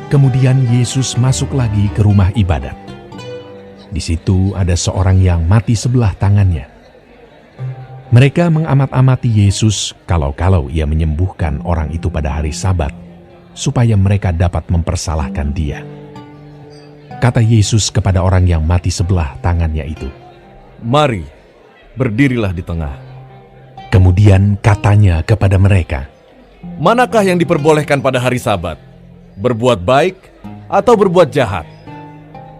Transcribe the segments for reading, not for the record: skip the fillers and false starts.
Kemudian Yesus masuk lagi ke rumah ibadat. Di situ ada seorang yang mati sebelah tangannya. Mereka mengamat-amati Yesus kalau-kalau ia menyembuhkan orang itu pada hari Sabat, supaya mereka dapat mempersalahkan dia. Kata Yesus kepada orang yang mati sebelah tangannya itu, "Mari, berdirilah di tengah." Kemudian katanya kepada mereka, "Manakah yang diperbolehkan pada hari Sabat? Berbuat baik atau berbuat jahat?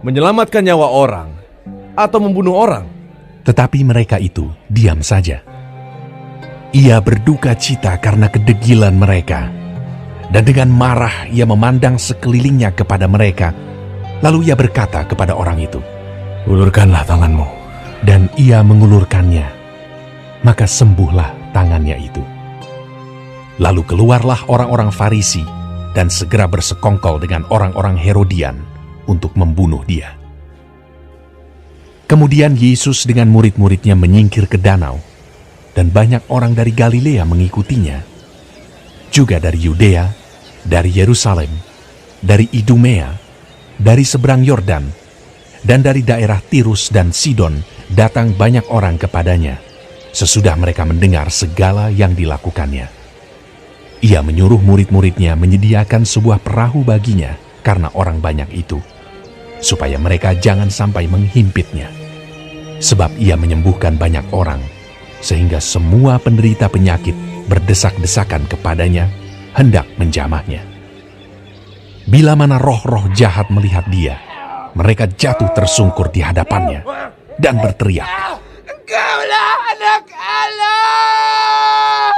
Menyelamatkan nyawa orang atau membunuh orang?" Tetapi mereka itu diam saja. Ia berduka cita karena kedegilan mereka, dan dengan marah ia memandang sekelilingnya kepada mereka. Lalu ia berkata kepada orang itu, "Ulurkanlah tanganmu." Dan ia mengulurkannya, maka sembuhlah tangannya itu. Lalu keluarlah orang-orang Farisi dan segera bersekongkol dengan orang-orang Herodian untuk membunuh dia. Kemudian Yesus dengan murid-muridnya menyingkir ke danau, dan banyak orang dari Galilea mengikutinya, juga dari Yudea, dari Yerusalem, dari Idumea, dari seberang Yordan, dan dari daerah Tirus dan Sidon datang banyak orang kepadanya, sesudah mereka mendengar segala yang dilakukannya. Ia menyuruh murid-muridnya menyediakan sebuah perahu baginya karena orang banyak itu, supaya mereka jangan sampai menghimpitnya. Sebab ia menyembuhkan banyak orang, sehingga semua penderita penyakit berdesak-desakan kepadanya, hendak menjamahnya. Bila mana roh-roh jahat melihat dia, mereka jatuh tersungkur di hadapannya dan berteriak, "Engkaulah anak Allah!"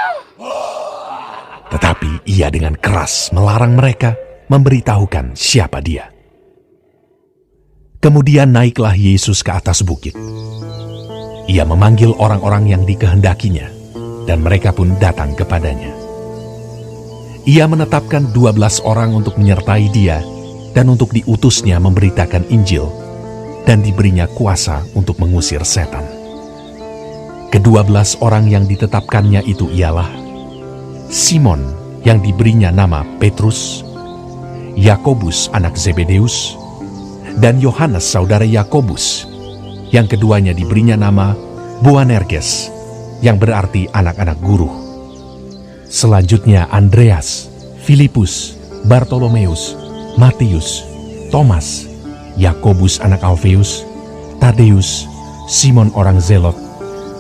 Tetapi ia dengan keras melarang mereka memberitahukan siapa dia. Kemudian naiklah Yesus ke atas bukit. Ia memanggil orang-orang yang dikehendakinya, dan mereka pun datang kepadanya. Ia menetapkan 12 orang untuk menyertai dia, dan untuk diutusnya memberitakan Injil, dan diberinya kuasa untuk mengusir setan. Ke-12 orang yang ditetapkannya itu ialah Simon yang diberinya nama Petrus, Yakobus anak Zebedeus, dan Yohanes saudara Yakobus, yang keduanya diberinya nama Boanerges, yang berarti anak-anak guru. Selanjutnya Andreas, Filipus, Bartolomeus, Matius, Thomas, Yakobus anak Alfeus, Tadeus, Simon orang Zelot,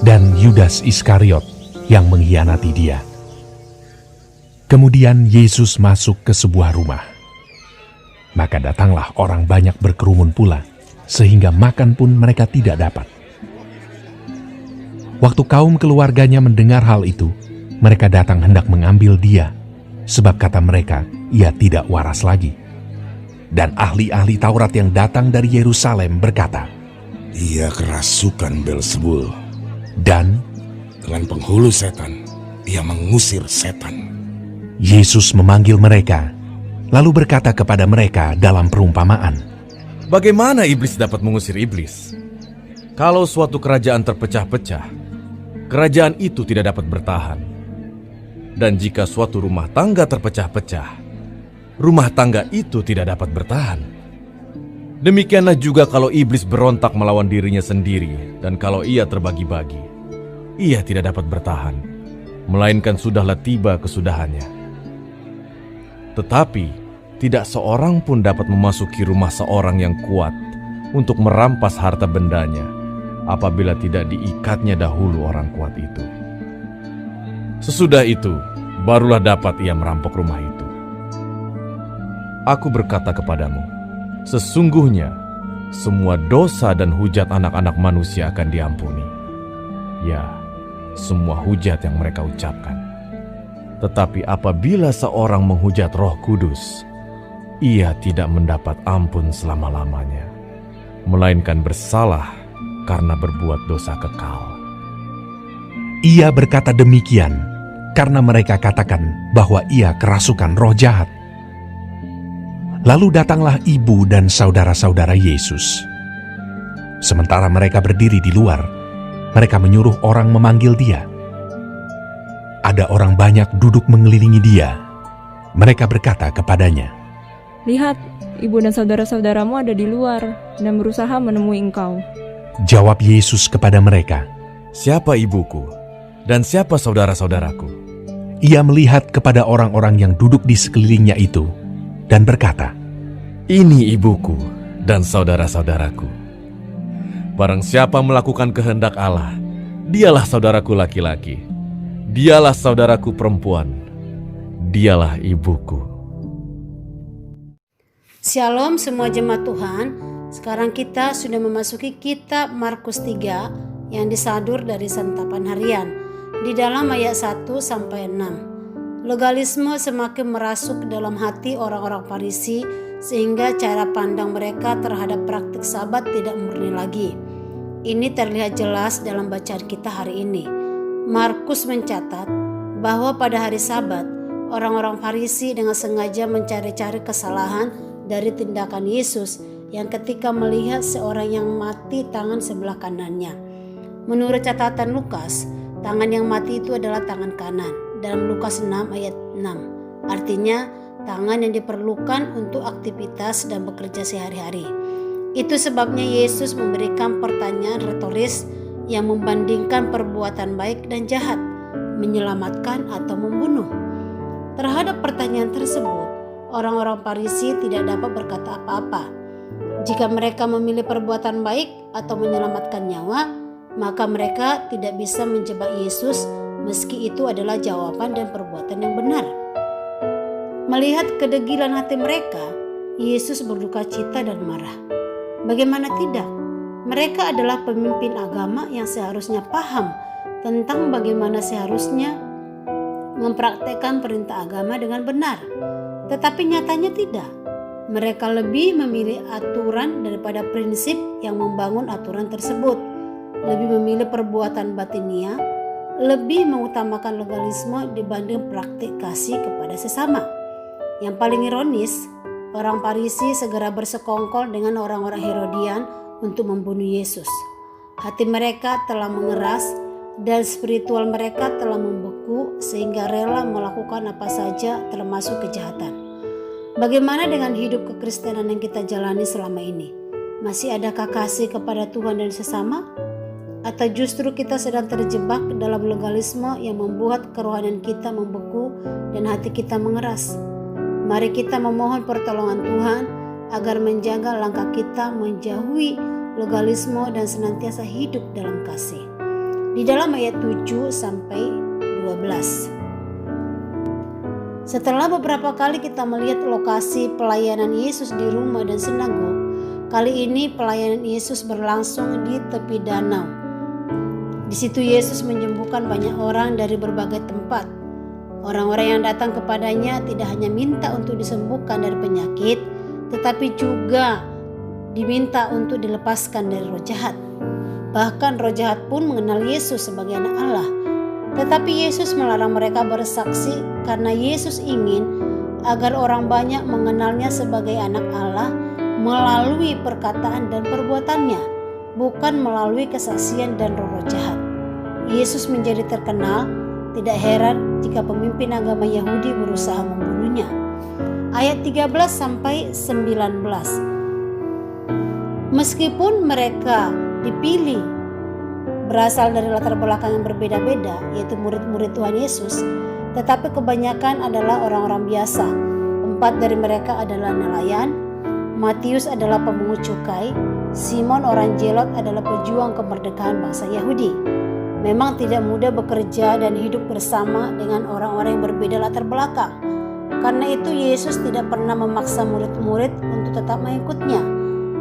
dan Yudas Iskariot yang mengkhianati dia. Kemudian Yesus masuk ke sebuah rumah. Maka datanglah orang banyak berkerumun pula, sehingga makan pun mereka tidak dapat. Waktu kaum keluarganya mendengar hal itu, mereka datang hendak mengambil dia, sebab kata mereka, ia tidak waras lagi. Dan ahli-ahli Taurat yang datang dari Yerusalem berkata, "Ia kerasukan Beelzebul, dan dengan penghulu setan, ia mengusir setan." Yesus memanggil mereka, lalu berkata kepada mereka dalam perumpamaan, Bagaimana iblis dapat mengusir iblis? Kalau suatu kerajaan terpecah-pecah, kerajaan itu tidak dapat bertahan. Dan jika suatu rumah tangga terpecah-pecah, rumah tangga itu tidak dapat bertahan. Demikianlah juga kalau iblis berontak melawan dirinya sendiri, dan kalau ia terbagi-bagi, ia tidak dapat bertahan, melainkan sudahlah tiba kesudahannya. Tetapi tidak seorang pun dapat memasuki rumah seorang yang kuat untuk merampas harta bendanya apabila tidak diikatnya dahulu orang kuat itu. Sesudah itu, barulah dapat ia merampok rumah itu. Aku berkata kepadamu, sesungguhnya semua dosa dan hujat anak-anak manusia akan diampuni. Ya, semua hujat yang mereka ucapkan. Tetapi apabila seorang menghujat Roh Kudus, ia tidak mendapat ampun selama-lamanya, melainkan bersalah karena berbuat dosa kekal. Ia berkata demikian karena mereka katakan bahwa ia kerasukan roh jahat. Lalu datanglah ibu dan saudara-saudara Yesus. Sementara mereka berdiri di luar, mereka menyuruh orang memanggil dia. Ada orang banyak duduk mengelilingi dia. Mereka berkata kepadanya, Lihat, ibu dan saudara-saudaramu ada di luar dan berusaha menemui engkau. Jawab Yesus kepada mereka. Siapa ibuku dan siapa saudara-saudaraku? Ia melihat kepada orang-orang yang duduk di sekelilingnya itu dan berkata, Ini ibuku dan saudara-saudaraku. Barang siapa melakukan kehendak Allah, dialah saudaraku laki-laki, dialah saudaraku perempuan, dialah ibuku. Shalom semua jemaat Tuhan. Sekarang kita sudah memasuki kitab Markus 3 yang disadur dari santapan harian di dalam ayat 1 sampai 6. Legalisme semakin merasuk dalam hati orang-orang Farisi sehingga cara pandang mereka terhadap praktik Sabat tidak murni lagi. Ini terlihat jelas dalam bacaan kita hari ini. Markus mencatat bahwa pada hari Sabat orang-orang Farisi dengan sengaja mencari-cari kesalahan dari tindakan Yesus yang ketika melihat seorang yang mati tangan sebelah kanannya. Menurut catatan Lukas, tangan yang mati itu adalah tangan kanan dalam Lukas 6 ayat 6. Artinya tangan yang diperlukan untuk aktivitas dan bekerja sehari-hari. Itu sebabnya Yesus memberikan pertanyaan retoris yang membandingkan perbuatan baik dan jahat, menyelamatkan atau membunuh. Terhadap pertanyaan tersebut, orang-orang Farisi tidak dapat berkata apa-apa. Jika mereka memilih perbuatan baik atau menyelamatkan nyawa, maka mereka tidak bisa menjebak Yesus meski itu adalah jawaban dan perbuatan yang benar. Melihat kedegilan hati mereka, Yesus berduka cita dan marah. Bagaimana tidak? Mereka adalah pemimpin agama yang seharusnya paham tentang bagaimana seharusnya mempraktekkan perintah agama dengan benar. Tetapi nyatanya tidak. Mereka lebih memilih aturan daripada prinsip yang membangun aturan tersebut. Lebih memilih perbuatan batinia, lebih mengutamakan legalisme dibanding praktik kasih kepada sesama. Yang paling ironis, orang Farisi segera bersekongkol dengan orang-orang Herodian untuk membunuh Yesus. Hati mereka telah mengeras dan spiritual mereka telah membeku sehingga rela melakukan apa saja termasuk kejahatan. Bagaimana dengan hidup kekristenan yang kita jalani selama ini? Masih adakah kasih kepada Tuhan dan sesama? Atau justru kita sedang terjebak dalam legalisme yang membuat kerohanian kita membeku dan hati kita mengeras? Mari kita memohon pertolongan Tuhan agar menjaga langkah kita menjauhi legalisme dan senantiasa hidup dalam kasih. Di dalam ayat 7 sampai 12. Setelah beberapa kali kita melihat lokasi pelayanan Yesus di rumah dan sinagog, kali ini pelayanan Yesus berlangsung di tepi danau. Di situ Yesus menyembuhkan banyak orang dari berbagai tempat. Orang-orang yang datang kepadanya tidak hanya minta untuk disembuhkan dari penyakit, tetapi juga diminta untuk dilepaskan dari roh jahat. Bahkan roh jahat pun mengenal Yesus sebagai anak Allah. Tetapi Yesus melarang mereka bersaksi karena Yesus ingin agar orang banyak mengenalnya sebagai anak Allah melalui perkataan dan perbuatannya, bukan melalui kesaksian dan roh jahat. Yesus menjadi terkenal, tidak heran jika pemimpin agama Yahudi berusaha membunuhnya. Ayat 13 sampai 19. Meskipun mereka dipilih berasal dari latar belakang yang berbeda-beda, yaitu murid-murid Tuhan Yesus, tetapi kebanyakan adalah orang-orang biasa. 4 dari mereka adalah nelayan, Matius adalah pemungut cukai, Simon orang Zelot adalah pejuang kemerdekaan bangsa Yahudi. Memang tidak mudah bekerja dan hidup bersama dengan orang-orang yang berbeda latar belakang. Karena itu Yesus tidak pernah memaksa murid-murid untuk tetap mengikutnya.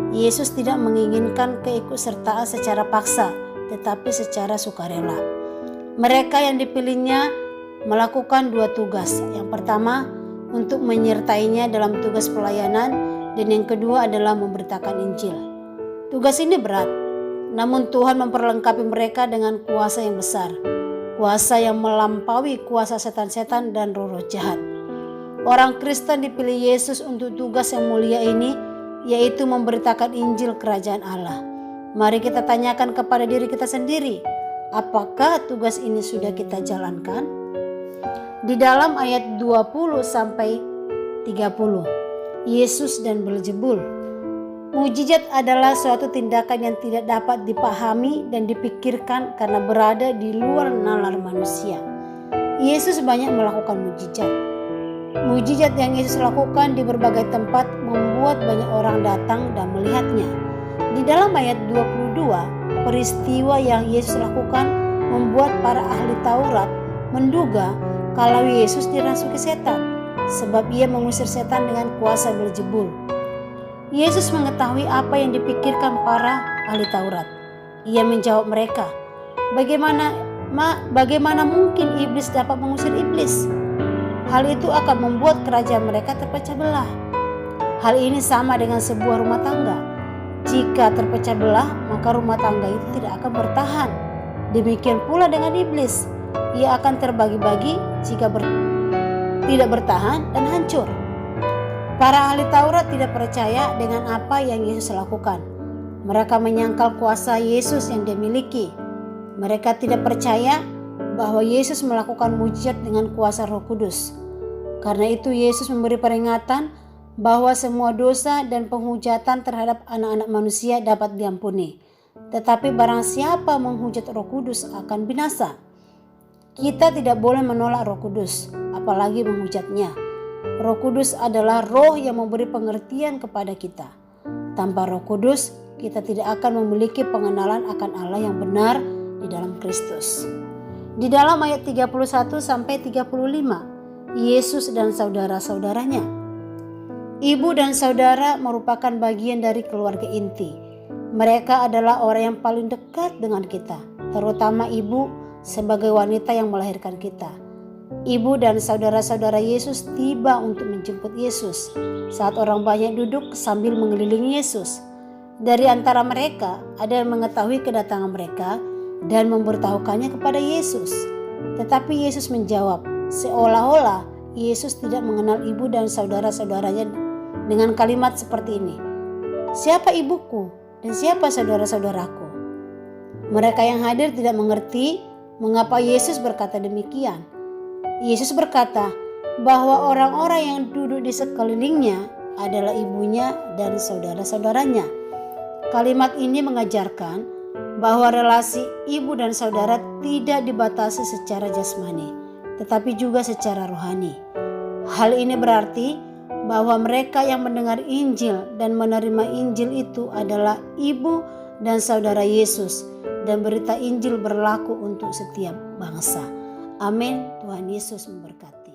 Yesus tidak menginginkan keikutsertaan secara paksa, tetapi secara sukarela. Mereka yang dipilihnya melakukan 2 tugas. Yang pertama, untuk menyertainya dalam tugas pelayanan, dan yang kedua adalah memberitakan Injil. Tugas ini berat, namun Tuhan memperlengkapi mereka dengan kuasa yang besar, kuasa yang melampaui kuasa setan-setan dan roh-roh jahat. Orang Kristen dipilih Yesus untuk tugas yang mulia ini, yaitu memberitakan Injil Kerajaan Allah. Mari kita tanyakan kepada diri kita sendiri, apakah tugas ini sudah kita jalankan? Di dalam ayat 20 sampai 30, Yesus dan Beelzebul. Mukjizat adalah suatu tindakan yang tidak dapat dipahami dan dipikirkan karena berada di luar nalar manusia. Yesus banyak melakukan mukjizat. Mukjizat yang Yesus lakukan di berbagai tempat membuat banyak orang datang dan melihatnya. Di dalam ayat 22, peristiwa yang Yesus lakukan membuat para ahli Taurat menduga kalau Yesus dirasuki setan, sebab ia mengusir setan dengan kuasa Beelzebul. Yesus mengetahui apa yang dipikirkan para ahli Taurat. Ia menjawab mereka, bagaimana mungkin iblis dapat mengusir iblis? Hal itu akan membuat kerajaan mereka terpecah belah. Hal ini sama dengan sebuah rumah tangga. Jika terpecah belah, maka rumah tangga itu tidak akan bertahan. Demikian pula dengan iblis. Ia akan terbagi-bagi jika tidak bertahan dan hancur. Para ahli Taurat tidak percaya dengan apa yang Yesus lakukan. Mereka menyangkal kuasa Yesus yang dimiliki. Mereka tidak percaya bahwa Yesus melakukan mujizat dengan kuasa Roh Kudus. Karena itu Yesus memberi peringatan bahwa semua dosa dan penghujatan terhadap anak-anak manusia dapat diampuni. Tetapi barang siapa menghujat Roh Kudus akan binasa. Kita tidak boleh menolak Roh Kudus, apalagi menghujatnya. Roh Kudus adalah roh yang memberi pengertian kepada kita. Tanpa Roh Kudus, kita tidak akan memiliki pengenalan akan Allah yang benar di dalam Kristus. Di dalam ayat 31 sampai 35, Yesus dan saudara-saudaranya. Ibu dan saudara merupakan bagian dari keluarga inti. Mereka adalah orang yang paling dekat dengan kita, terutama ibu sebagai wanita yang melahirkan kita. Ibu dan saudara-saudara Yesus tiba untuk menjemput Yesus saat orang banyak duduk sambil mengelilingi Yesus. Dari antara mereka ada yang mengetahui kedatangan mereka dan memberitahukannya kepada Yesus. Tetapi Yesus menjawab, seolah-olah Yesus tidak mengenal ibu dan saudara-saudaranya dengan kalimat seperti ini. Siapa ibuku dan siapa saudara-saudaraku? Mereka yang hadir tidak mengerti mengapa Yesus berkata demikian. Yesus berkata bahwa orang-orang yang duduk di sekelilingnya adalah ibunya dan saudara-saudaranya. Kalimat ini mengajarkan bahwa relasi ibu dan saudara tidak dibatasi secara jasmani, tetapi juga secara rohani. Hal ini berarti bahwa mereka yang mendengar Injil dan menerima Injil itu adalah ibu dan saudara Yesus, dan berita Injil berlaku untuk setiap bangsa. Amin. Tuhan Yesus memberkati.